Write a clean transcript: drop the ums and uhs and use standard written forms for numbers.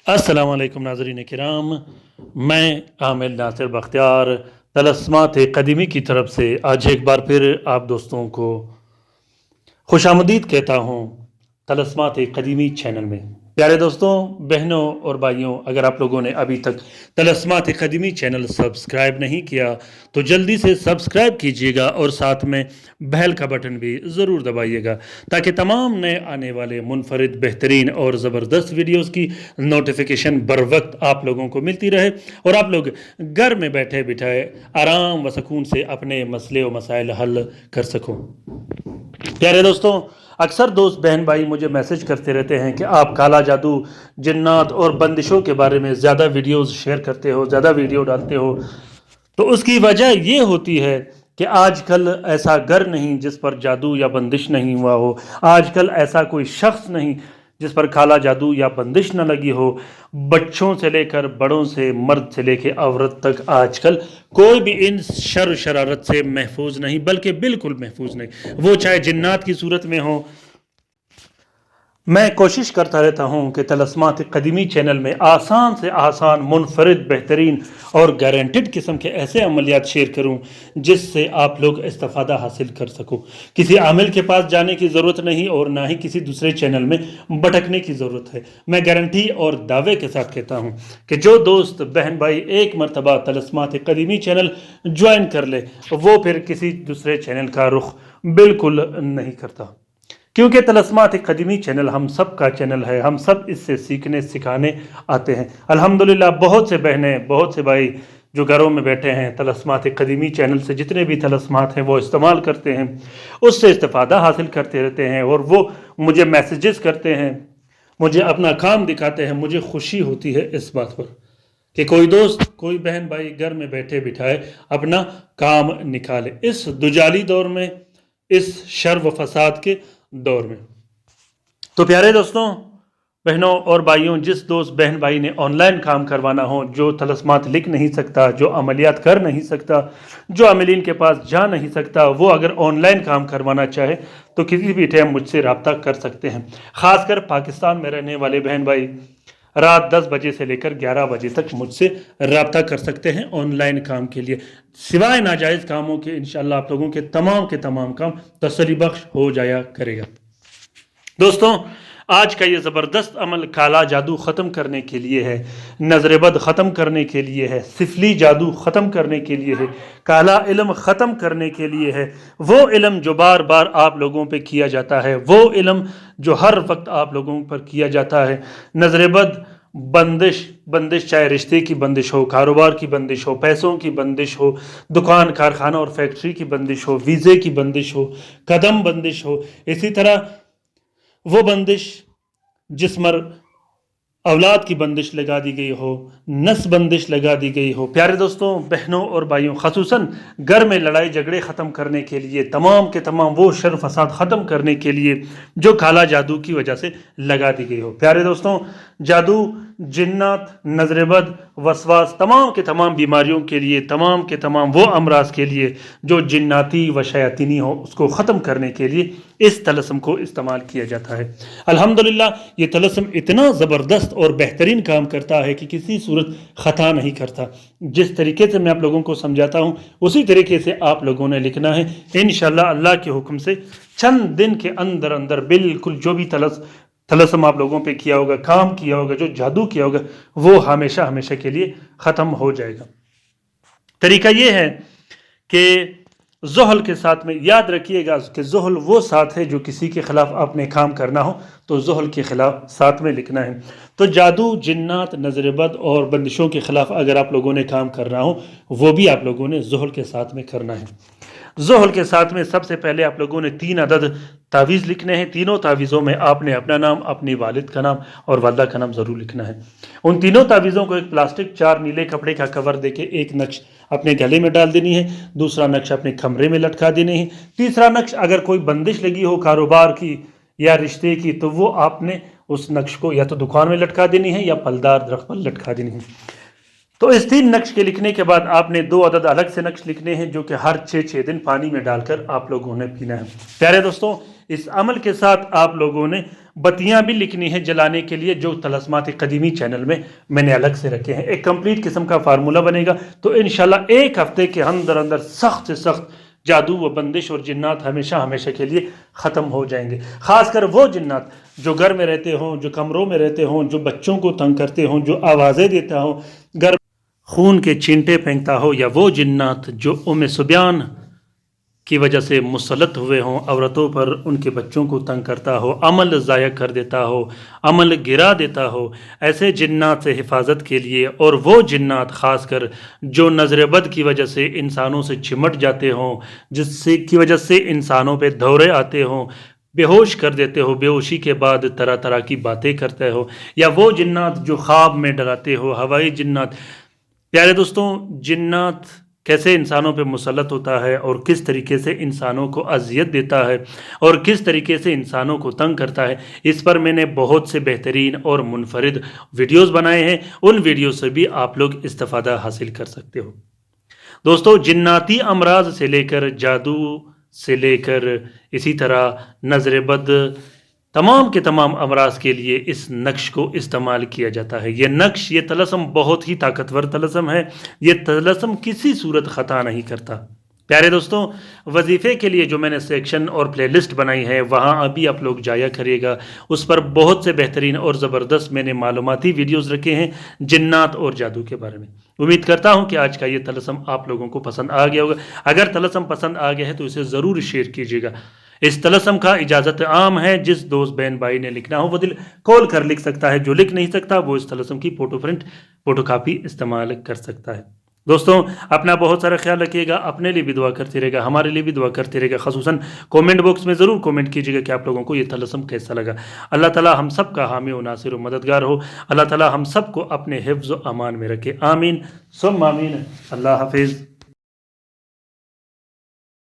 अस्सलाम वालेकुम नाज़रीन किराम, मैं आमिर नासिर बख्तियार तलस्मात क़दीमी की तरफ से आज एक बार फिर आप दोस्तों को खुशामदीद कहता हूँ तलस्मात क़दीमी चैनल में। प्यारे दोस्तों, बहनों और भाइयों, अगर आप लोगों ने अभी तक तलस्मात क़दीमी चैनल सब्सक्राइब नहीं किया तो जल्दी से सब्सक्राइब कीजिएगा और साथ में बेल का बटन भी ज़रूर दबाइएगा ताकि तमाम नए आने वाले मुनफरिद, बेहतरीन और ज़बरदस्त वीडियोस की नोटिफिकेशन बर वक्त आप लोगों को मिलती रहे और आप लोग घर में बैठे बिठाए आराम व सुकून से अपने मसले व मसाइल हल कर सको। प्यारे दोस्तों, अक्सर दोस्त बहन भाई मुझे मैसेज करते रहते हैं कि आप काला जादू, जिन्नात और बंदिशों के बारे में ज़्यादा वीडियोस शेयर करते हो, ज़्यादा वीडियो डालते हो। तो उसकी वजह ये होती है कि आजकल ऐसा घर नहीं जिस पर जादू या बंदिश नहीं हुआ हो, आजकल ऐसा कोई शख्स नहीं जिस पर काला जादू या बंदिश न लगी हो। बच्चों से लेकर बड़ों से, मर्द से लेकर औरत तक आजकल कोई भी इन शर शरारत से महफूज नहीं, बल्कि बिल्कुल महफूज नहीं, वो चाहे जिन्नात की सूरत में हो। मैं कोशिश करता रहता हूँ कि तलस्मात क़दीमी चैनल में आसान से आसान, मुनफरिद, बेहतरीन और गारंटेड किस्म के ऐसे अमलियात शेयर करूँ जिससे आप लोग इस्तिफ़ादा हासिल कर सको। किसी आमिल के पास जाने की ज़रूरत नहीं और ना ही किसी दूसरे चैनल में भटकने की ज़रूरत है। मैं गारंटी और दावे के साथ कहता हूँ कि जो दोस्त बहन भाई एक मरतबा तलस्मात क़दीमी चैनल ज्वाइन कर ले वो फिर किसी दूसरे चैनल का रुख बिल्कुल नहीं करता, क्योंकि तलस्मात क़दीमी चैनल हम सब का चैनल है। हम सब इससे सीखने सिखाने आते हैं। अल्हम्दुलिल्लाह बहुत से बहनें, बहुत से भाई जो घरों में बैठे हैं तलस्मात क़दीमी चैनल से जितने भी तलस्मात हैं वो इस्तेमाल करते हैं, उससे इस्तिफ़ादा हासिल करते रहते हैं और वो मुझे मैसेजेस करते हैं, मुझे अपना काम दिखाते हैं। मुझे खुशी होती है इस बात पर कि कोई दोस्त, कोई बहन भाई घर में बैठे बिठाए अपना काम निकाले इस दुजाली दौर में, इस शर व फसाद के दौर में। तो प्यारे दोस्तों, बहनों और भाइयों, जिस दोस्त बहन भाई ने ऑनलाइन काम करवाना हो, जो तलस्मात लिख नहीं सकता, जो अमलियात कर नहीं सकता, जो अमीलीन के पास जा नहीं सकता, वो अगर ऑनलाइन काम करवाना चाहे तो किसी भी टाइम मुझसे रब्ता कर सकते हैं। ख़ासकर पाकिस्तान में रहने वाले बहन भाई रात 10 बजे से लेकर 11 बजे तक मुझसे रब्ता कर सकते हैं ऑनलाइन काम के लिए। सिवाय नाजायज़ कामों के इंशाअल्लाह आप लोगों के तमाम काम तसल्ली बख्श हो जाया करेगा। दोस्तों, आज का ये ज़बरदस्त अमल काला जादू ख़त्म करने के लिए है, नज़रबद ख़त्म करने के लिए है, सिफली जादू ख़त्म करने के लिए है, काला इल्म ख़त्म करने के लिए है। वो इल्म जो बार बार आप लोगों पे किया जाता है, वो इल्म जो हर वक्त आप लोगों पर किया जाता है। नज़रबद, बंदिश चाहे रिश्ते की बंदिश हो, कारोबार की बंदिश हो, पैसों की बंदिश हो, दुकान, कारखाना और फैक्ट्री की बंदिश हो, वीज़े की बंदिश हो, कदम बंदिश हो, इसी तरह वो बंदिश जिस पर औलाद की बंदिश लगा दी गई हो, नस बंदिश लगा दी गई हो। प्यारे दोस्तों, बहनों और भाइयों, ख़ुसूसन घर में लड़ाई झगड़े ख़त्म करने के लिए, तमाम के तमाम वो शर फसाद ख़त्म करने के लिए जो काला जादू की वजह से लगा दी गई हो। प्यारे दोस्तों, जादू, जिन्नात, नज़रबद, वसवास, तमाम के तमाम बीमारियों के लिए, तमाम के तमाम वो अमराज के लिए जो जिन्नाती व शयातीनी हो, उसको ख़त्म करने के लिए इस तलस्म को इस्तेमाल किया जाता है। अल्हम्दुलिल्लाह ये तलस्म इतना ज़बरदस्त और बेहतरीन काम करता है कि किसी सूरत ख़ता नहीं करता। जिस तरीके से मैं आप लोगों को समझाता हूँ उसी तरीके से आप लोगों ने लिखना है। इंशाअल्लाह अल्लाह के हुक्म से चंद दिन के अंदर अंदर बिल्कुल जो भी तलस्म आप लोगों पे किया होगा, काम किया होगा, जो जादू किया होगा, वो हमेशा हमेशा के लिए ख़त्म हो जाएगा। तरीका ये है कि ज़ुहल के साथ में याद रखिएगा कि ज़ुहल वो साथ है जो किसी के ख़िलाफ़ आपने काम करना हो तो ज़ुहल के ख़िलाफ़ साथ में लिखना है। तो जादू, जिन्नात, नज़रबद और बंदिशों के ख़िलाफ़ अगर आप लोगों ने काम करना हो वो भी आप लोगों ने ज़ुहल के साथ में करना है। ज़ुहल के साथ में सबसे पहले आप लोगों ने 3 अदद तावीज़ लिखने हैं। तीनों तावीज़ों में आपने अपना नाम, अपनी वालिद का नाम और वालदा का नाम ज़रूर लिखना है। उन तीनों तावीज़ों को एक प्लास्टिक 4 नीले कपड़े का कवर देके एक नक्श अपने गले में डाल देनी है, दूसरा नक्श अपने कमरे में लटका देने हैं, तीसरा नक्श अगर कोई बंदिश लगी हो कारोबार की या रिश्ते की तो वो आपने उस नक्श को या तो दुकान में लटका देनी है या फलदार दरख्त पर लटका देनी है। तो इस 3 नक्श के लिखने के बाद आपने 2 अदद अलग से नक्श लिखने हैं जो कि हर 6 दिन पानी में डालकर आप लोगों ने पीना है। प्यारे दोस्तों, इस अमल के साथ आप लोगों ने بتیاں بھی لکھنی ہے جلانے کے لیے، جو طلسمات قدیمی چینل میں میں نے الگ سے رکھے ہیں، ایک کمپلیٹ قسم کا فارمولہ بنے گا، تو انشاءاللہ ایک ہفتے کے اندر اندر سخت سے سخت جادو و بندش اور جنات ہمیشہ ہمیشہ کے لیے ختم ہو جائیں گے۔ خاص کر وہ جنات جو گھر میں رہتے ہوں، جو کمروں میں رہتے ہوں، جو بچوں کو تنگ کرتے ہوں، جو آوازیں دیتا ہوں، گھر خون کے چینٹے پھینکتا ہو، یا وہ جنات جو صبیان کی وجہ سے مسلط ہوئے ہوں عورتوں پر، ان کے بچوں کو تنگ کرتا ہو، عمل ضائع کر دیتا ہو، عمل گرا دیتا ہو، ایسے جنات سے حفاظت کے لیے، اور وہ جنات خاص کر جو نظر بد کی وجہ سے انسانوں سے چمٹ جاتے ہوں، جس سے کی وجہ سے انسانوں پہ دورے آتے ہوں، بے ہوش کر دیتے ہو، بے ہوشی کے بعد طرح طرح کی باتیں کرتے ہو، یا وہ جنات جو خواب میں ڈراتے ہو، ہوائی جنات۔ پیارے دوستوں، جنات کیسے انسانوں پہ مسلط ہوتا ہے اور کس طریقے سے انسانوں کو اذیت دیتا ہے اور کس طریقے سے انسانوں کو تنگ کرتا ہے، اس پر میں نے بہت سے بہترین اور منفرد ویڈیوز بنائے ہیں، ان ویڈیو سے بھی آپ لوگ استفادہ حاصل کر سکتے ہو۔ دوستو، جناتی امراض سے لے کر جادو سے لے کر اسی طرح نظر بد، تمام کے تمام امراض کے لیے اس نقش کو استعمال کیا جاتا ہے۔ یہ نقش، یہ طلسم بہت ہی طاقتور طلسم ہے، یہ طلسم کسی صورت خطا نہیں کرتا۔ پیارے دوستوں، وظیفے کے لیے جو میں نے سیکشن اور پلے لسٹ بنائی ہے، وہاں ابھی آپ لوگ جایا کریے گا، اس پر بہت سے بہترین اور زبردست میں نے معلوماتی ویڈیوز رکھے ہیں جنات اور جادو کے بارے میں۔ امید کرتا ہوں کہ آج کا یہ طلسم آپ لوگوں کو پسند آ گیا ہوگا۔ اگر طلسم پسند آ گیا ہے تو اسے ضرور شیئر کیجیے گا۔ اس طلسم کا اجازت عام ہے، جس دوست بہن بھائی نے لکھنا ہو وہ دل کھول کر لکھ سکتا ہے، جو لکھ نہیں سکتا وہ اس طلسم کی فوٹو کاپی استعمال کر سکتا ہے۔ دوستوں، اپنا بہت سارا خیال رکھیے گا، اپنے لیے بھی دعا کرتے رہے گا، ہمارے لیے بھی دعا کرتے رہے گا، خصوصاً کومنٹ باکس میں ضرور کومنٹ کیجیے گا کہ آپ لوگوں کو یہ طلسم کیسا لگا۔ اللہ تعالی ہم سب کا حامی و ناصر و مددگار ہو، اللہ تعالی ہم سب کو اپنے حفظ و امان میں رکھے، آمین ثم آمین۔ اللہ حافظ۔